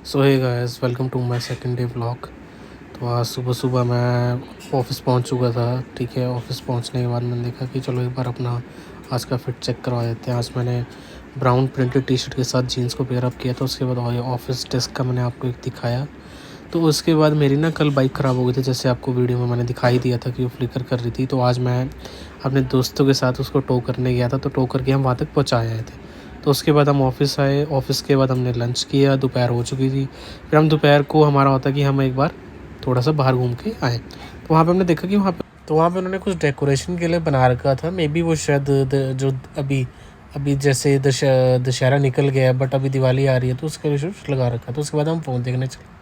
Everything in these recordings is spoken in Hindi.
So hey guys, welcome to my second day vlog. तो आज सुबह सुबह मैं ऑफ़िस पहुंच चुका था। ठीक है, ऑफ़िस पहुंचने के बाद मैंने देखा कि चलो एक बार अपना आज का फिट चेक करवा देते हैं। आज मैंने ब्राउन प्रिंटेड टी शर्ट के साथ जीन्स को पेयर अप किया था। उसके बाद ऑफिस डेस्क का मैंने आपको एक दिखाया। तो उसके बाद मेरी ना कल बाइक ख़राब हो गई थी, जैसे आपको वीडियो में मैंने दिखाई दिया था कि वो फ्लिकर कर रही थी। तो आज मैं अपने दोस्तों के साथ उसको टो करने गया था। तो टो करके हम वहाँ तक पहुँचा आए थे। तो उसके बाद हम ऑफ़िस आए। ऑफ़िस के बाद हमने लंच किया। दोपहर हो चुकी थी। फिर हम दोपहर को हमारा होता कि हम एक बार थोड़ा सा बाहर घूम के आए। तो वहाँ पे हमने देखा कि वहाँ पे उन्होंने कुछ डेकोरेशन के लिए बना रखा था। मे बी वो शायद जो अभी अभी जैसे दशहरा निकल गया, बट अभी दिवाली आ रही है तो उसके लिए कुछ लगा रखा। तो उसके बाद हम फ़ोन देखने चले।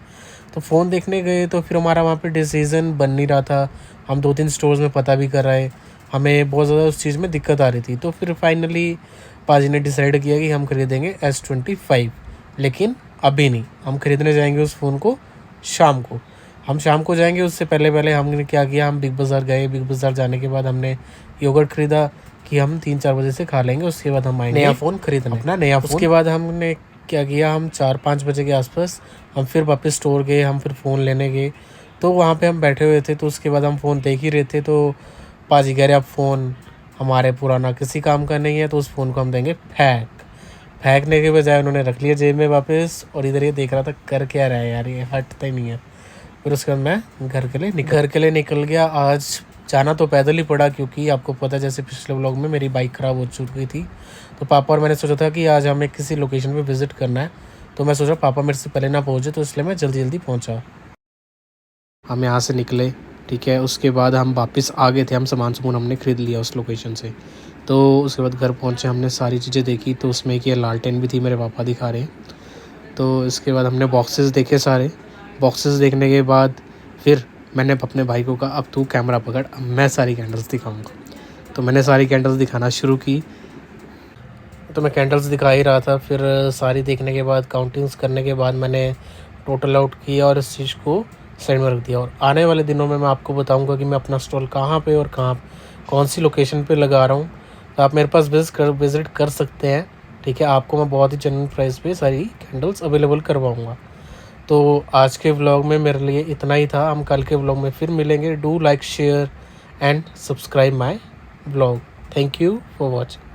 तो फ़ोन देखने गए तो फिर हमारा वहाँ पे डिसीज़न बन नहीं रहा था। हम 2-3 स्टोर्स में पता भी कर रहे, हमें बहुत ज़्यादा उस चीज़ में दिक्कत आ रही थी। तो फिर फाइनली पाजी ने डिसाइड किया कि हम खरीदेंगे S25, लेकिन अभी नहीं, हम खरीदने जाएंगे उस फ़ोन को शाम को। हम शाम को जाएंगे, उससे पहले पहले हमने क्या किया, हम बिग बाज़ार गए। बिग बाज़ार जाने के बाद हमने योगर्ट ख़रीदा कि हम 3-4 बजे से खा लेंगे। उसके बाद हम आएंगे नया फ़ोन खरीदने, अपना नया फ़ोन। उसके बाद हमने क्या किया, हम 4-5 बजे के आसपास हम फिर वापस स्टोर गए। हम फिर फ़ोन लेने गए। तो वहाँ पे हम बैठे हुए थे। तो उसके बाद हम फ़ोन देख ही रहे थे। तो पाजी कह रहे अब फ़ोन हमारे पुराना किसी काम का नहीं है, तो उस फ़ोन को हम देंगे फेंकने के बजाय उन्होंने रख लिया जेब में वापस। और इधर ये देख रहा था कर क्या रहा है यार, ये हटता ही नहीं है। फिर उसके बाद मैं घर के लिए निकल गया। आज जाना तो पैदल ही पड़ा, क्योंकि आपको पता है जैसे पिछले व्लॉग में मेरी बाइक ख़राब हो चुकी थी। तो पापा और मैंने सोचा था कि आज हमें किसी लोकेशन पे विज़िट करना है। तो मैं सोचा पापा मेरे से पहले ना पहुँचे, तो इसलिए मैं जल्दी पहुँचा। हम यहाँ से निकले। ठीक है, उसके बाद हम वापस आ गए थे। हम सामान हमने ख़रीद लिया उस लोकेशन से। तो उसके बाद घर पहुँचे, हमने सारी चीज़ें देखी। तो उसमें एक ये लालटेन भी थी, मेरे पापा दिखा रहे हैं। तो इसके बाद हमने बॉक्सेस देखे सारे। बॉक्सेस देखने के बाद फिर मैंने अपने भाई को कहा, अब तू कैमरा पकड़, अब मैं सारी कैंडल्स दिखाऊंगा। तो मैंने सारी कैंडल्स दिखाना शुरू की। तो मैं कैंडल्स दिखा ही रहा था। फिर सारी देखने के बाद, काउंटिंग्स करने के बाद मैंने टोटल आउट किया और इस चीज़ को साइड में रख दिया। और आने वाले दिनों में मैं आपको बताऊंगा कि मैं अपना स्टॉल कहाँ पे और कौन सी लोकेशन पे लगा रहा हूँ। तो आप मेरे पास विज़िट कर सकते हैं। ठीक है, आपको मैं बहुत ही जेन्युइन प्राइस पे सारी कैंडल्स अवेलेबल करवाऊँगा। तो आज के व्लॉग में मेरे लिए इतना ही था। हम कल के व्लॉग में फिर मिलेंगे। Do like, share and subscribe my vlog. Thank you for watching.